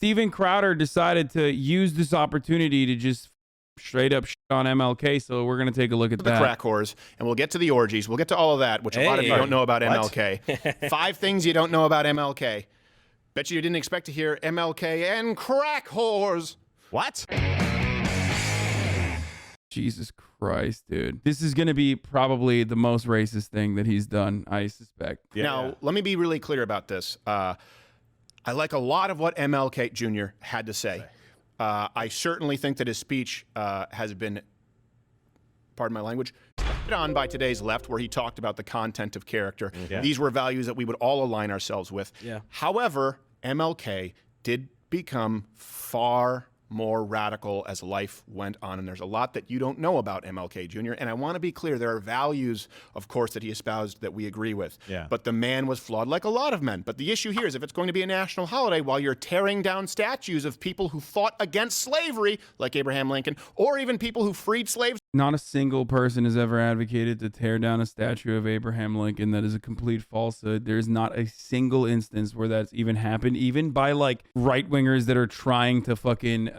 Steven Crowder decided to use this opportunity to just straight up shit on MLK, so we're going to take a look at The that. crack whores, and we'll get to the orgies. We'll get to all of that, which a lot of you don't know about MLK. 5 things you don't know about MLK. Bet you didn't expect to hear MLK and crack whores. What? Jesus Christ, dude. This is going to be probably the most racist thing that he's done, I suspect. Now, let me be really clear about this. I like a lot of what MLK Jr. had to say. I certainly think that his speech has been, pardon my language, on by today's left, where he talked about the content of character. These were values that we would all align ourselves with. However, MLK did become far more radical as life went on, and there's a lot that you don't know about MLK Jr. And I want to be clear, there are values, of course, that he espoused that we agree with. But the man was flawed like a lot of men. But the issue here is, if it's going to be a national holiday while you're tearing down statues of people who fought against slavery, like Abraham Lincoln, or even people who freed slaves. Not a single person has ever advocated to tear down a statue of Abraham Lincoln. That is a complete falsehood. There's not a single instance where that's even happened, even by like right-wingers that are trying to fucking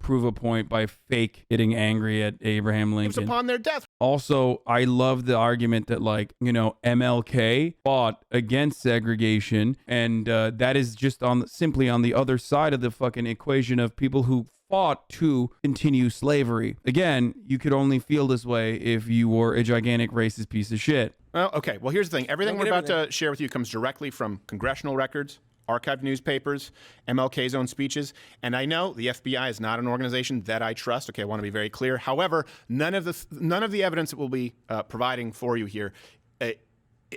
prove a point by fake getting angry at Abraham Lincoln. Upon their death. Also, I love the argument that, like, you know, MLK fought against segregation, and that is just simply on the other side of the fucking equation of people who fought to continue slavery. Again, you could only feel this way if you were a gigantic racist piece of shit. Well, okay. Well, here's the thing. Everything we're about to share with you comes directly from congressional records, archived newspapers, MLK's own speeches. And I know the FBI is not an organization that I trust. Okay, I want to be very clear. However, none of the evidence that we'll be providing for you here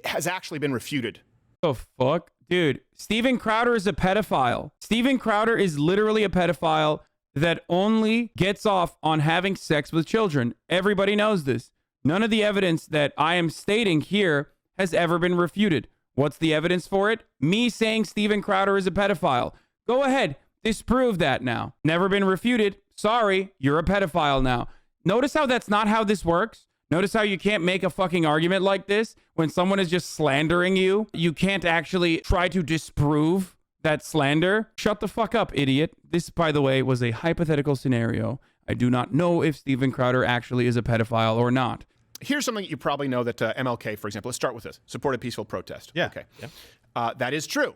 has actually been refuted. The fuck? Dude, Steven Crowder is a pedophile. Steven Crowder is literally a pedophile that only gets off on having sex with children. Everybody knows this. None of the evidence that I am stating here has ever been refuted. What's the evidence for it? Me saying Steven Crowder is a pedophile. Go ahead, disprove that now. Never been refuted. Sorry, you're a pedophile now. Notice how that's not how this works? Notice how you can't make a fucking argument like this when someone is just slandering you? You can't actually try to disprove that slander. Shut the fuck up, idiot. This, by the way, was a hypothetical scenario. I do not know if Steven Crowder actually is a pedophile or not. Here's something that you probably know, that MLK, for example, let's start with this. Supported peaceful protest. Okay. That is true.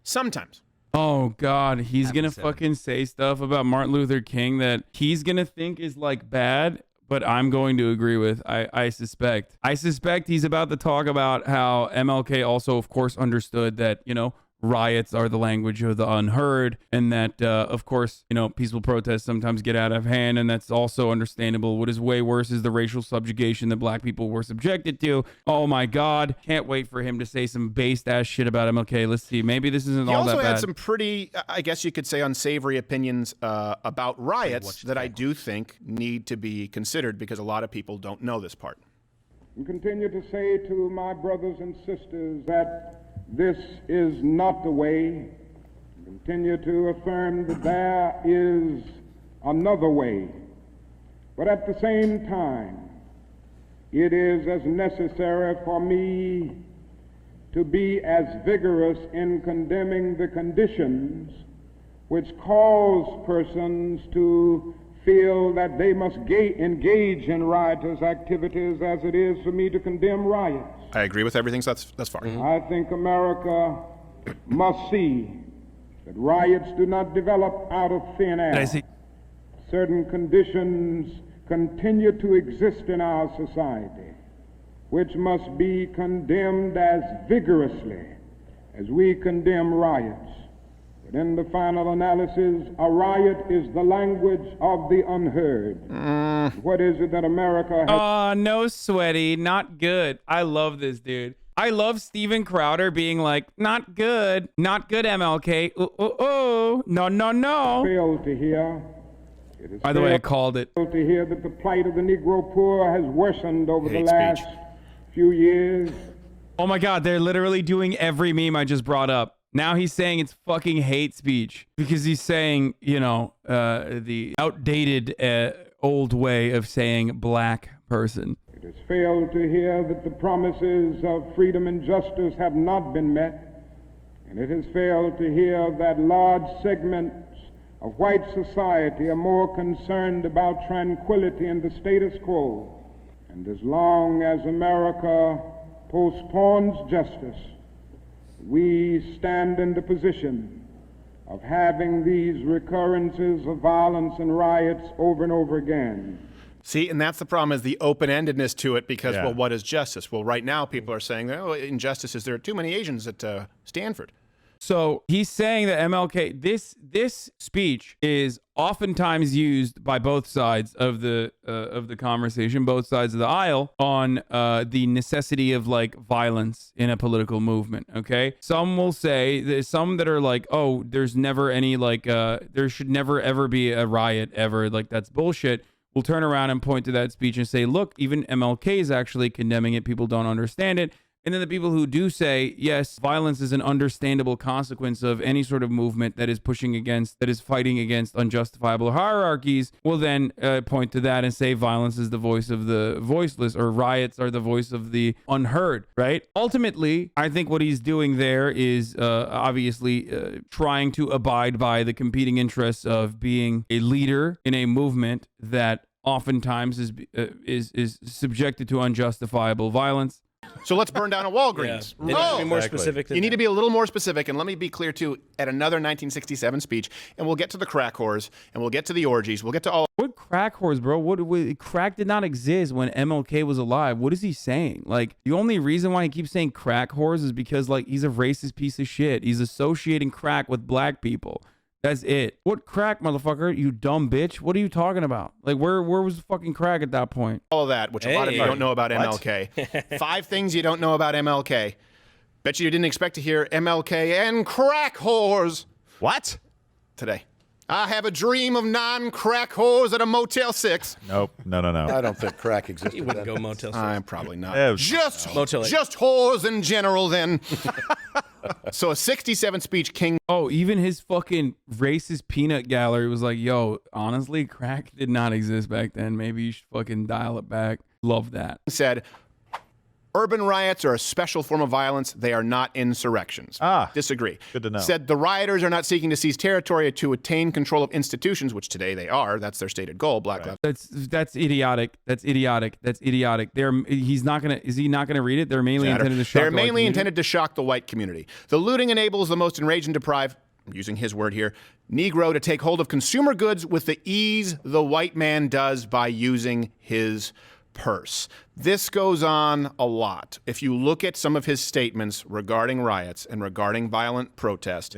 Sometimes. Oh, God. He's going to fucking say stuff about Martin Luther King that he's going to think is like bad, but I'm going to agree with, I suspect. I suspect he's about to talk about how MLK also, of course, understood that, you know, riots are the language of the unheard, and that, of course, you know, peaceful protests sometimes get out of hand, and that's also understandable. What is way worse is the racial subjugation that black people were subjected to. Oh my God. Can't wait for him to say some based ass shit about MLK. Let's see. Maybe this isn't all that bad. He also had some pretty, I guess you could say, unsavory opinions about riots that I do think need to be considered, because a lot of people don't know this part. And continue to say to my brothers and sisters that this is not the way. Continue to affirm that there is another way. But at the same time, it is as necessary for me to be as vigorous in condemning the conditions which cause persons to feel that they must engage in riotous activities as it is for me to condemn riots. I agree with everything thus far. I think America must see that riots do not develop out of thin air. Certain conditions continue to exist in our society, which must be condemned as vigorously as we condemn riots. But in the final analysis, a riot is the language of the unheard. What is it that America has... Oh, no, Sweaty. Not good. I love this, dude. I love Steven Crowder being like, not good. Not good, MLK. No, no, no. Failed to hear. By the way, I called it. To hear that the plight of the Negro poor has worsened over the last few years. Oh my God, they're literally doing every meme I just brought up. Now he's saying it's fucking hate speech because he's saying, you know, the outdated old way of saying black person. It has failed to hear that the promises of freedom and justice have not been met. And it has failed to hear that large segments of white society are more concerned about tranquility and the status quo. And as long as America postpones justice, we stand in the position of having these recurrences of violence and riots over and over again. See, and that's the problem, is the open-endedness to it, because, well, what is justice? Well, right now people are saying, oh, injustice is there are too many Asians at Stanford. So he's saying that MLK, this speech is oftentimes used by both sides of the conversation, both sides of the aisle, on the necessity of like violence in a political movement. Okay, some will say, there's some that are like, oh, there's never any like there should never ever be a riot ever, like that's bullshit. We'll turn around and point to that speech and say, look, even MLK is actually condemning it. People don't understand it. And then the people who do say, yes, violence is an understandable consequence of any sort of movement that is pushing against, that is fighting against unjustifiable hierarchies, will then point to that and say violence is the voice of the voiceless, or riots are the voice of the unheard, right? Ultimately, I think what he's doing there is obviously trying to abide by the competing interests of being a leader in a movement that oftentimes is subjected to unjustifiable violence. So let's burn down a Walgreens. Yeah. No, be more specific than you need to be a little more specific, and let me be clear too. At another 1967 speech, and we'll get to the crack whores, and we'll get to the orgies, we'll get to all. What crack whores, bro? What crack did not exist when MLK was alive. What is he saying? Like, the only reason why he keeps saying crack whores is because like he's a racist piece of shit. He's associating crack with black people. That's it. What crack, motherfucker? You dumb bitch. What are you talking about? Like, where was the fucking crack at that point? All of that, which a lot of you don't know about MLK. 5 things you don't know about MLK. Bet you didn't expect to hear MLK and crack whores. What? Today. I have a dream of non-crack whores at a Motel 6. Nope. No. I don't think crack existed. You wouldn't then. go Motel 6. I'm probably not. Yeah, just Motel 8. just whores in general then. So a 67 speech King. Oh, even his fucking racist peanut gallery was like, yo, honestly, crack did not exist back then. Maybe you should fucking dial it back. Love that. Said, urban riots are a special form of violence. They are not insurrections. Disagree. Good to know. Said the rioters are not seeking to seize territory to attain control of institutions, which today they are. That's their stated goal. Black Lives. That's idiotic. That's idiotic. That's idiotic. Is he not gonna read it? They're mainly intended to shock. They're the white mainly community? intended to shock the white community. The looting enables the most enraged and deprived, I'm using his word here, Negro to take hold of consumer goods with the ease the white man does by using his purse. This goes on a lot. If you look at some of his statements regarding riots and regarding violent protest,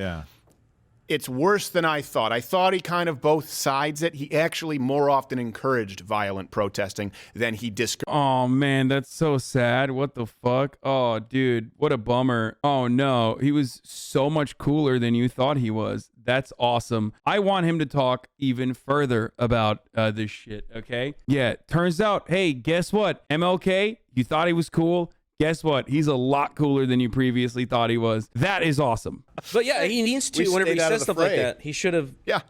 it's worse than I thought. I thought he kind of both sides it. He actually more often encouraged violent protesting than he discouraged. Oh man, that's so sad. What the fuck? Oh dude, what a bummer. Oh no, he was so much cooler than you thought he was. That's awesome. I want him to talk even further about this shit, okay? Yeah, turns out, hey, guess what? MLK, you thought he was cool. Guess what? He's a lot cooler than you previously thought he was. That is awesome. But yeah, he needs to, We whenever he stayed out of says the stuff like fray. that, he should have Yeah.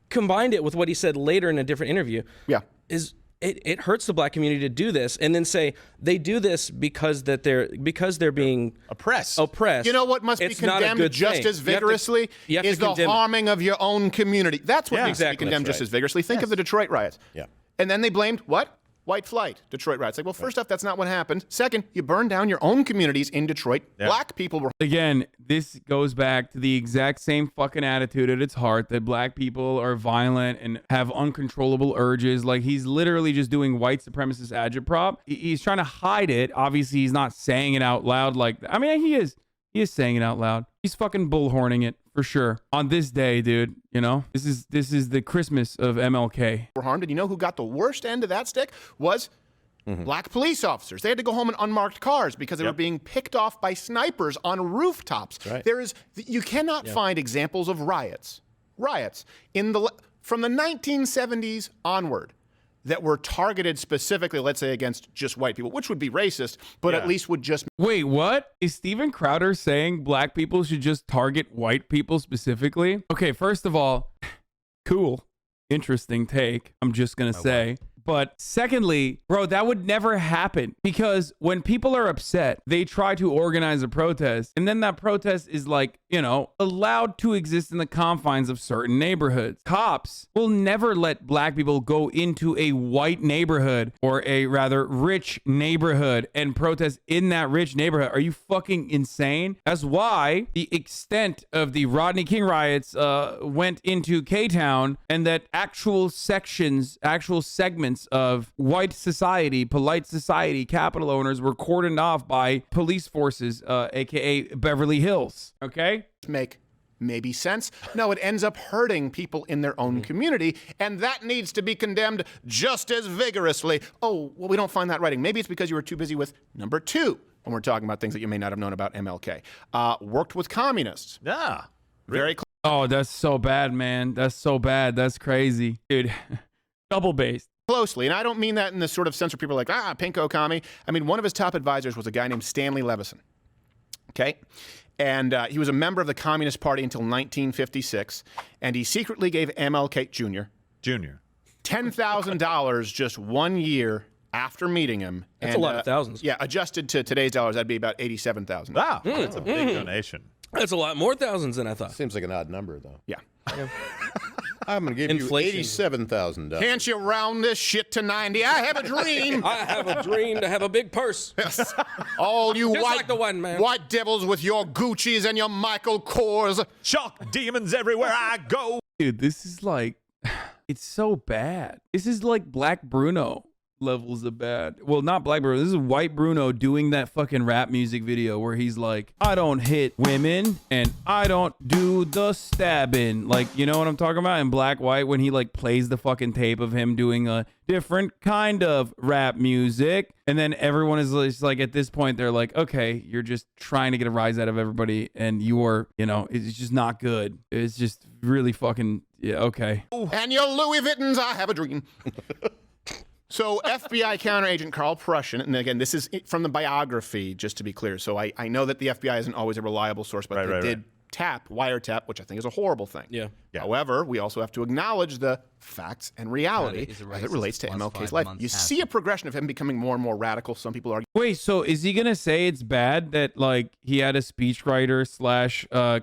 combined it with what he said later in a different interview. Yeah. It hurts the black community to do this, and then say they do this because they're being Oppressed. oppressed. You know what must be It's not a condemned good just thing. as vigorously You have to is the condemn it. harming of your own community. That's what needs to be exactly. condemned That's just as vigorously. Think of the Detroit riots. Yeah. And then they blamed what? White flight, Detroit riots. Like, well, first off, that's not what happened. Second, you burned down your own communities in Detroit. Black people were. Again, this goes back to the exact same fucking attitude at its heart that black people are violent and have uncontrollable urges. Like, he's literally just doing white supremacist agitprop. He's trying to hide it. Obviously, he's not saying it out loud like that. I mean, he is. He is saying it out loud. He's fucking bullhorning it for sure. On this day, dude, you know, this is the Christmas of MLK. Were harmed. And you know who got the worst end of that stick? Was black police officers. They had to go home in unmarked cars because they were being picked off by snipers on rooftops. Right. You cannot find examples of riots in from the 1970s onward that were targeted specifically, let's say, against just white people, which would be racist, but at least would just. Wait, what? Is Steven Crowder saying black people should just target white people specifically? Okay, first of all, cool. Interesting take, I'm just going to say. But secondly, bro, that would never happen because when people are upset, they try to organize a protest. And then that protest is like, you know, allowed to exist in the confines of certain neighborhoods. Cops will never let black people go into a white neighborhood or a rather rich neighborhood and protest in that rich neighborhood. Are you fucking insane? That's why the extent of the Rodney King riots went into K-Town, and that actual segments of white society, polite society, capital owners were cordoned off by police forces, aka Beverly Hills. Okay? Make maybe sense. No, it ends up hurting people in their own community, and that needs to be condemned just as vigorously. Oh, well, we don't find that writing. Maybe it's because you were too busy with number 2 when we're talking about things that you may not have known about MLK. Worked with communists. Yeah. Very Oh, that's so bad, man. That's so bad. That's crazy. Dude, double-based. closely. And I don't mean that in the sort of sense where people are like, pinko commie. I mean, one of his top advisors was a guy named Stanley Levison. Okay? And he was a member of the Communist Party until 1956. And he secretly gave MLK Jr. $10,000 just 1 year after meeting him. That's a lot of thousands. Yeah, adjusted to today's dollars, that'd be about $87,000. Wow, that's a big donation. That's a lot more thousands than I thought. Seems like an odd number, though. Yeah. I'm going to give Inflation. you $87,000. Can't you round this shit to 90? I have a dream. I have a dream to have a big purse. All you Just white, like the one, man. white devils with your Gucci's and your Michael Kors. Shock demons everywhere I go. Dude, this is like, it's so bad. This is like Black Bruno levels of bad. Well, not Black Bruno. This is White Bruno doing that fucking rap music video where he's like, I don't hit women and I don't do the stabbing. Like, you know what I'm talking about? In Black White, when he like plays the fucking tape of him doing a different kind of rap music. And then everyone is just like, at this point, they're like, okay, you're just trying to get a rise out of everybody. And you're, you know, it's just not good. It's just really fucking, yeah, okay. And your Louis Vuittons, I have a dream. So FBI counteragent Carl Prussian, and again, this is from the biography, just to be clear. So I know that the FBI isn't always a reliable source, but they did wiretap, which I think is a horrible thing. Yeah. However, we also have to acknowledge the facts and reality as it relates to MLK's life. You see a progression of him becoming more and more radical. Some people argue. Wait, so is he gonna say it's bad that like he had a speechwriter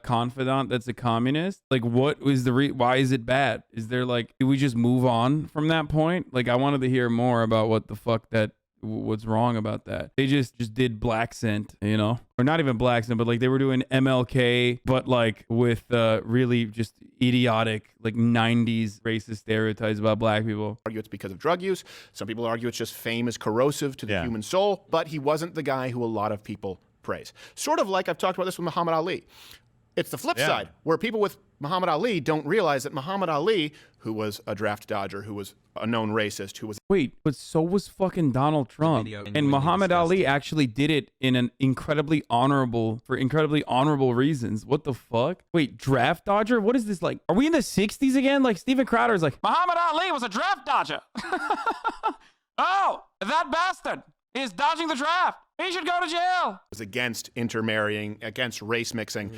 / confidant that's a communist? Like, what was the why is it bad? Is there like, do we just move on from that point? Like, I wanted to hear more about what the fuck what's wrong about that. They just did Black Scent, you know, or not even Black Scent, but like they were doing MLK, but like with really just idiotic like 90s racist stereotypes about black people. Argue it's because of drug use. Some people argue it's just fame is corrosive to the human soul, but he wasn't the guy who a lot of people praise. Sort of like I've talked about this with Muhammad Ali. It's the flip side, where people with Muhammad Ali don't realize that Muhammad Ali, who was a draft dodger, who was a known racist, who was... Wait, but so was fucking Donald Trump. And Muhammad Ali actually did it in an incredibly honorable reasons. What the fuck? Wait, draft dodger? What is this like? Are we in the 60s again? Like Steven Crowder is like, Muhammad Ali was a draft dodger. Oh, that bastard is dodging the draft. He should go to jail. Was against intermarrying, against race mixing.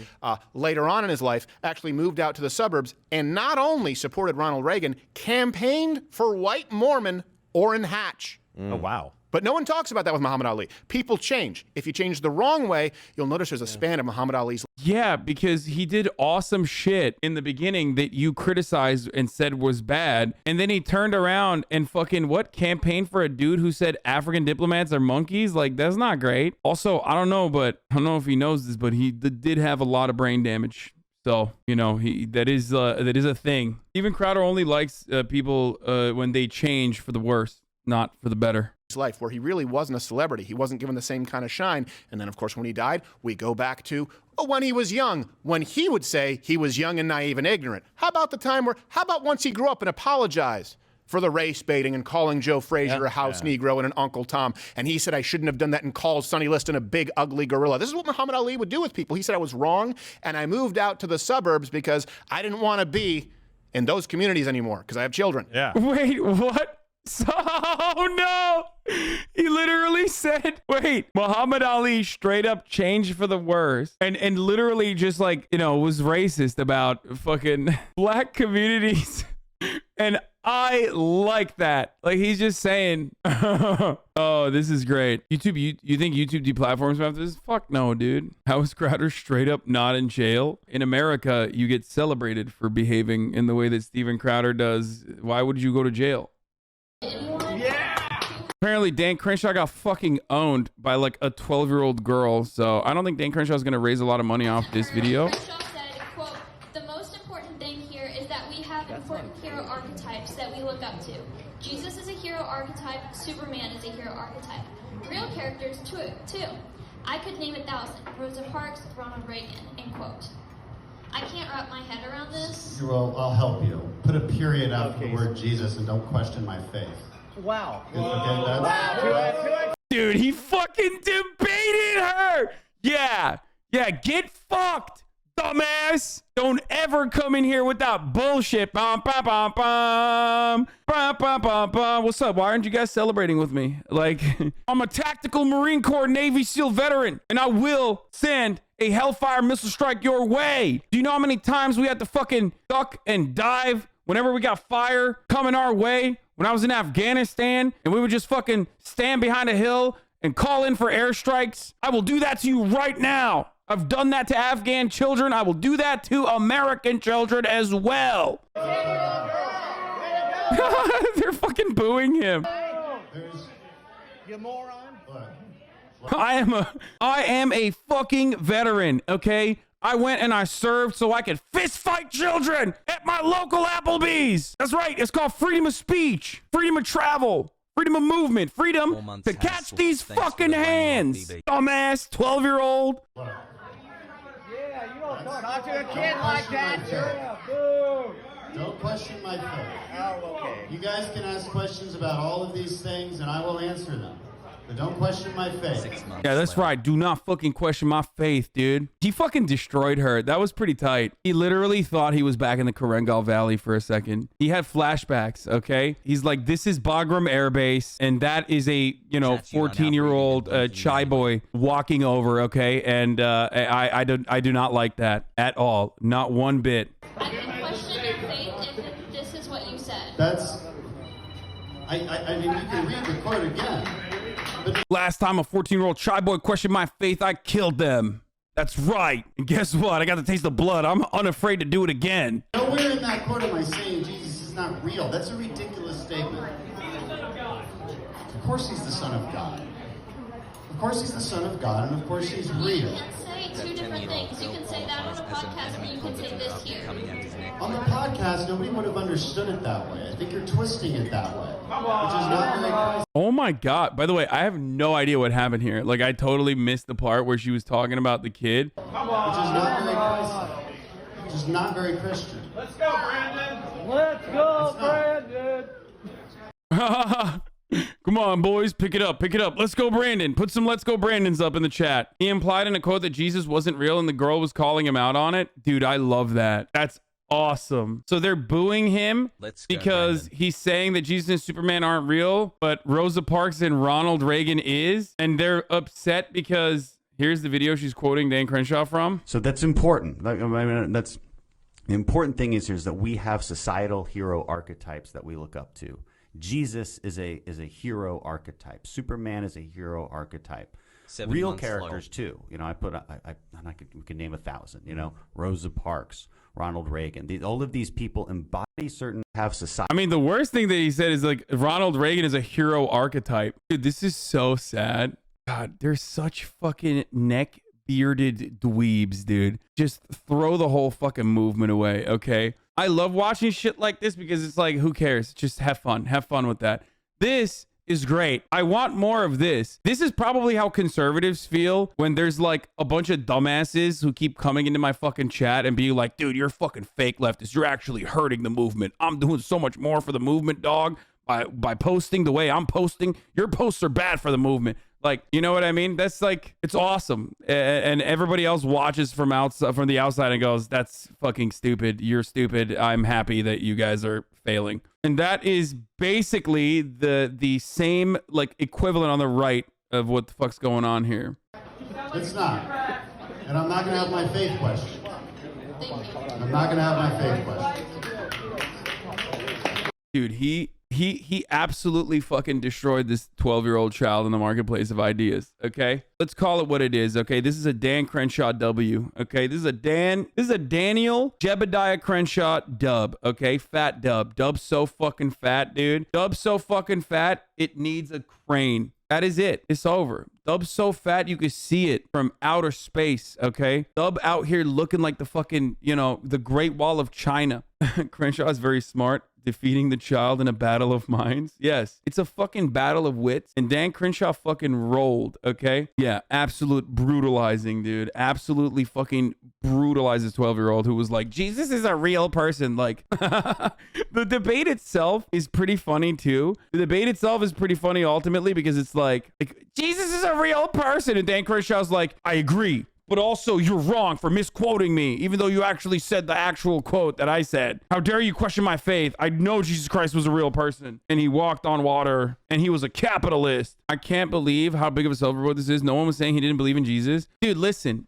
Later on in his life, actually moved out to the suburbs and not only supported Ronald Reagan, campaigned for white Mormon Orrin Hatch. Oh, wow. But no one talks about that with Muhammad Ali. People change. If you change the wrong way, you'll notice there's a span of Muhammad Ali's. Yeah, because he did awesome shit in the beginning that you criticized and said was bad. And then he turned around and fucking campaigned for a dude who said African diplomats are monkeys? Like, that's not great. Also, I don't know if he knows this, but he did have a lot of brain damage. So, you know, that is a thing. Steven Crowder only likes people when they change for the worse, not for the better. Life where he really wasn't a celebrity. He wasn't given the same kind of shine. And then, of course, when he died, we go back to when he was young, when he would say he was young and naive and ignorant. How about once he grew up and apologized for the race baiting and calling Joe Frazier a house Negro and an Uncle Tom. And he said, I shouldn't have done that, and called Sonny Liston a big, ugly gorilla. This is what Muhammad Ali would do with people. He said, I was wrong, and I moved out to the suburbs because I didn't want to be in those communities anymore because I have children. Yeah. Wait, what? Oh no! He literally said, wait, Muhammad Ali straight up changed for the worse and literally just like, you know, was racist about fucking black communities. And I like that. Like, he's just saying, oh, this is great. YouTube, you think YouTube deplatforms after this? Fuck no, dude. How is Crowder straight up not in jail? In America, you get celebrated for behaving in the way that Steven Crowder does. Why would you go to jail? Apparently, Dan Crenshaw got fucking owned by like a 12-year-old girl. So I don't think Dan Crenshaw is going to raise a lot of money off this video. Crenshaw said, quote, "The most important thing here is that we have important hero archetypes that we look up to. Jesus is a hero archetype. Superman is a hero archetype. Real characters too. I could name 1,000. Rosa Parks, Ronald Reagan," end quote. I can't wrap my head around this. Well, I'll help you. Put a period after the word Jesus and don't question my faith. Wow. Dude, he fucking debated her. Yeah, get fucked, dumbass. Don't ever come in here with that bullshit. Bum, bum, bum, bum. Bum, bum, bum, bum. What's up? Why aren't you guys celebrating with me? Like, I'm a tactical Marine Corps Navy SEAL veteran, and I will send a Hellfire missile strike your way. Do you know how many times we had to fucking duck and dive whenever we got fire coming our way? When I was in Afghanistan and we would just fucking stand behind a hill and call in for airstrikes, I will do that to you right now. I've done that to Afghan children. I will do that to American children as well. They're fucking booing him. You moron. I am a fucking veteran, okay? I went and I served so I could fist fight children at my local Applebee's. That's right. It's called freedom of speech, freedom of travel, freedom of movement, freedom to catch these fucking hands. Dumbass 12-year-old. Yeah, you don't talk to a kid like that. Boo. Don't question my faith. Oh, okay. You guys can ask questions about all of these things and I will answer them. But don't question my faith. Yeah, that's right. Do not fucking question my faith, dude. He fucking destroyed her. That was pretty tight. He literally thought he was back in the Korengal Valley for a second. He had flashbacks, okay? He's like, this is Bagram Air Base, and that is a, 14-year-old chai boy walking over, okay? And I do not like that at all. Not one bit. I can question your faith if this is what you said. I mean, you can read the quote again. Last time a 14-year-old chai boy questioned my faith, I killed them. That's right. And guess what? I got the taste of blood. I'm unafraid to do it again. Nowhere in that quote am I saying Jesus is not real. That's a ridiculous statement. Of course he's the Son of God. Of course he's the Son of God, and of course he's real. You can say two different things. You can say that on a podcast, and you can say this here. On the podcast, nobody would have understood it that way. I think you're twisting it that way. Which is not really. Oh my God. By the way, I have no idea what happened here. Like, I totally missed the part where she was talking about the kid. Which is not really Christ-like. Which is not very Christian. Let's go, Brandon. Let's go, Brandon. Come on, boys. Pick it up. Pick it up. Let's go, Brandon. Put some Let's Go Brandons up in the chat. He implied in a quote that Jesus wasn't real and the girl was calling him out on it. Dude, I love that. That's awesome. So they're booing him because he's saying that Jesus and Superman aren't real, but Rosa Parks and Ronald Reagan is. And they're upset because here's the video she's quoting Dan Crenshaw from. So that's important. I mean, that's the important thing is that we have societal hero archetypes that we look up to. Jesus is a hero archetype. Superman is a hero archetype. Real characters too. We can name 1,000. Rosa Parks, Ronald Reagan. All of these people embody certain society. I mean, the worst thing that he said is like Ronald Reagan is a hero archetype. Dude, this is so sad. God, they're such fucking neck-bearded dweebs, dude. Just throw the whole fucking movement away, okay? I love watching shit like this because it's like, who cares? Just have fun. Have fun with that. This is great. I want more of this. This is probably how conservatives feel when there's like a bunch of dumbasses who keep coming into my fucking chat and being like, dude, you're fucking fake leftist. You're actually hurting the movement. I'm doing so much more for the movement, dog. By posting the way I'm posting, your posts are bad for the movement. Like, you know what I mean? That's like, it's awesome. And everybody else watches from the outside and goes, that's fucking stupid. You're stupid. I'm happy that you guys are failing. And that is basically the same like equivalent on the right of what the fuck's going on here. It's not. And I'm not going to have my faith questioned. I'm not going to have my faith questioned. Dude, he absolutely fucking destroyed this 12-year-old child in the marketplace of ideas. Okay, let's call it what it is. Okay, this is a Dan Crenshaw W. Okay, this is a Daniel Jebediah Crenshaw dub. Okay, fat dub. Dub's so fucking fat, dude. Dub's so fucking fat it needs a crane. That is it. It's over. Dub's so fat you can see it from outer space, okay? Dub out here looking like the fucking, the Great Wall of China. Crenshaw is very smart, defeating the child in a battle of minds. Yes, it's a fucking battle of wits, and Dan Crenshaw fucking rolled, okay? Yeah, absolute brutalizing, dude. Absolutely fucking brutalized this 12-year-old who was like, Jesus is a real person. Like, the debate itself is pretty funny, too. The debate itself is pretty funny ultimately because it's like Jesus is a real person, and Dan Crenshaw's like, I agree. But also, you're wrong for misquoting me, even though you actually said the actual quote that I said. How dare you question my faith? I know Jesus Christ was a real person, and he walked on water, and he was a capitalist. I can't believe how big of a self-report this is. No one was saying he didn't believe in Jesus. Dude, listen.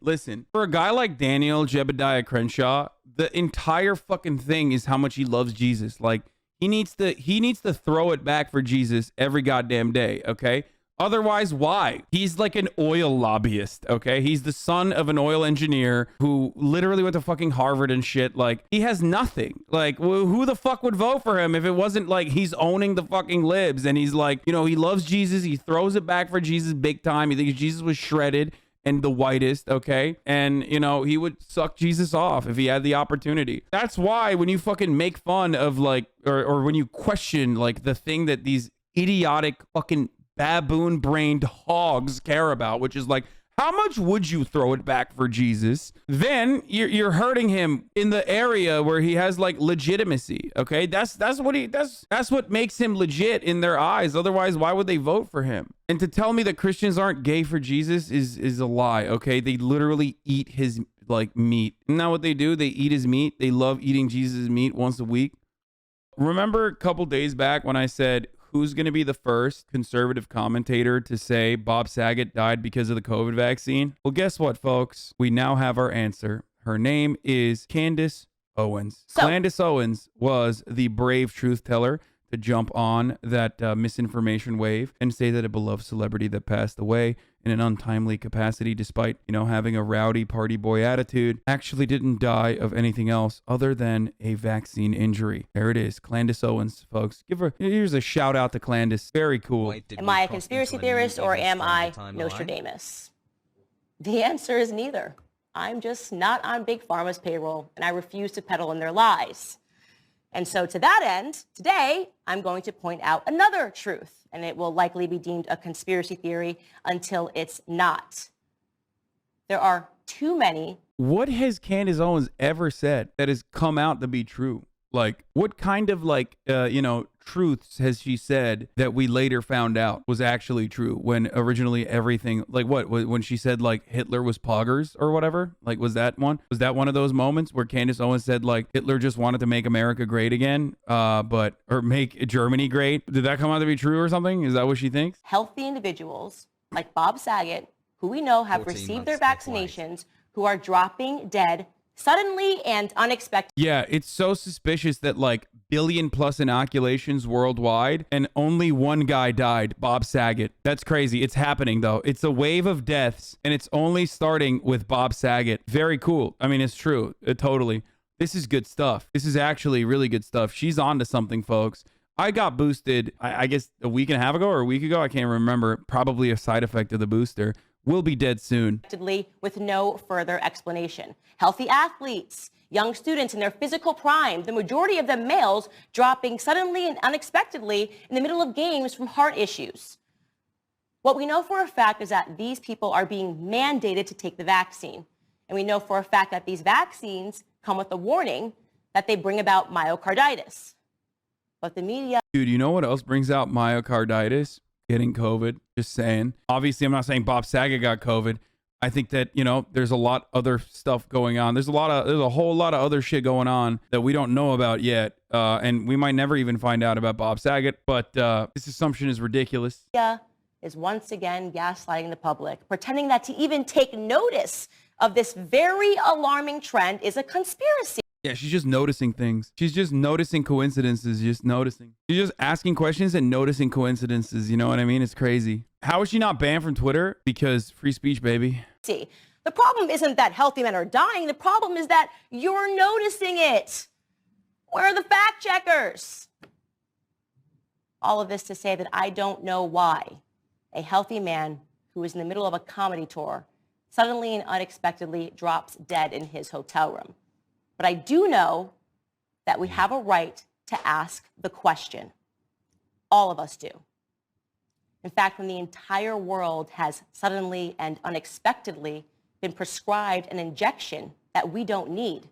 For a guy like Daniel Jebediah Crenshaw, the entire fucking thing is how much he loves Jesus. Like, he needs to throw it back for Jesus every goddamn day, okay? Otherwise, why? He's like an oil lobbyist, okay? He's the son of an oil engineer who literally went to fucking Harvard and shit. Like, he has nothing. Like, who the fuck would vote for him if it wasn't like he's owning the fucking libs and he's like, he loves Jesus. He throws it back for Jesus big time. He thinks Jesus was shredded and the whitest, okay? And, he would suck Jesus off if he had the opportunity. That's why when you fucking make fun of like, or when you question like the thing that these idiotic fucking baboon-brained hogs care about, which is like, how much would you throw it back for Jesus? Then you're hurting him in the area where he has like legitimacy. Okay, that's what makes him legit in their eyes. Otherwise, why would they vote for him? And to tell me that Christians aren't gay for Jesus is a lie. Okay, they literally eat his like meat. Isn't that what they do? They eat his meat. They love eating Jesus' meat once a week. Remember a couple days back when I said, who's going to be the first conservative commentator to say Bob Saget died because of the COVID vaccine? Well, guess what, folks? We now have our answer. Her name is Candace Owens. Candace Owens was the brave truth teller to jump on that misinformation wave and say that a beloved celebrity that passed away in an untimely capacity, despite, having a rowdy party boy attitude, actually didn't die of anything else other than a vaccine injury. There it is. Candace Owens, folks. Here's a shout out to Candace. Very cool. Am I a conspiracy theorist or am I Nostradamus? The answer is neither. I'm just not on Big Pharma's payroll, and I refuse to peddle in their lies. And so to that end, today, I'm going to point out another truth, and it will likely be deemed a conspiracy theory until it's not. There are too many. What has Candace Owens ever said that has come out to be true? Like, what kind of truths has she said that we later found out was actually true when originally everything, like when she said like Hitler was poggers or whatever? Like, was that one of those moments where Candace Owens said like Hitler just wanted to make America great again, or make Germany great? Did that come out to be true or something? Is that what she thinks? Healthy individuals like Bob Saget, who we know have received their vaccinations, who are dropping dead suddenly and unexpected. Yeah, it's so suspicious that like billion plus inoculations worldwide and only one guy died, Bob Saget. That's crazy. It's happening though. It's a wave of deaths and it's only starting with Bob Saget. Very cool. I mean, it's true. Totally. This is good stuff. This is actually really good stuff. She's on to something, folks. I got boosted, I guess a week and a half ago or a week ago. I can't remember. Probably a side effect of the booster. Will be dead soon. With no further explanation. Healthy athletes, young students in their physical prime, the majority of them males, dropping suddenly and unexpectedly in the middle of games from heart issues. What we know for a fact is that these people are being mandated to take the vaccine. And we know for a fact that these vaccines come with a warning that they bring about myocarditis. But the media... Dude, you know what else brings out myocarditis? Getting COVID, just saying. Obviously, I'm not saying Bob Saget got COVID. I think that, there's a lot other stuff going on. There's a whole lot of other shit going on that we don't know about yet. And we might never even find out about Bob Saget, but this assumption is ridiculous. Is once again gaslighting the public, pretending that to even take notice of this very alarming trend is a conspiracy. Yeah, she's just noticing things. She's just noticing coincidences, just noticing. She's just asking questions and noticing coincidences. You know what I mean? It's crazy. How is she not banned from Twitter? Because free speech, baby. See, the problem isn't that healthy men are dying. The problem is that you're noticing it. Where are the fact checkers? All of this to say that I don't know why a healthy man who is in the middle of a comedy tour suddenly and unexpectedly drops dead in his hotel room. But I do know that we have a right to ask the question. All of us do. In fact, when the entire world has suddenly and unexpectedly been prescribed an injection that we don't need,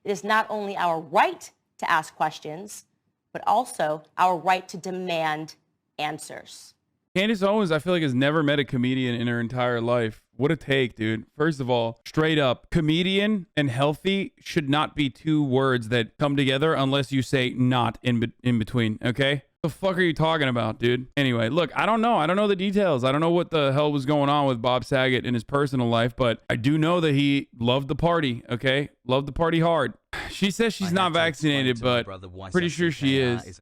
it is not only our right to ask questions, but also our right to demand answers. Candace Owens, I feel like, has never met a comedian in her entire life. What a take, dude. First of all, straight up, comedian and healthy should not be two words that come together unless you say not in between, okay? The fuck are you talking about, dude? Anyway, look, I don't know. I don't know the details. I don't know what the hell was going on with Bob Saget in his personal life, but I do know that he loved the party, okay? Loved the party hard. She says she's not vaccinated, but pretty sure she is.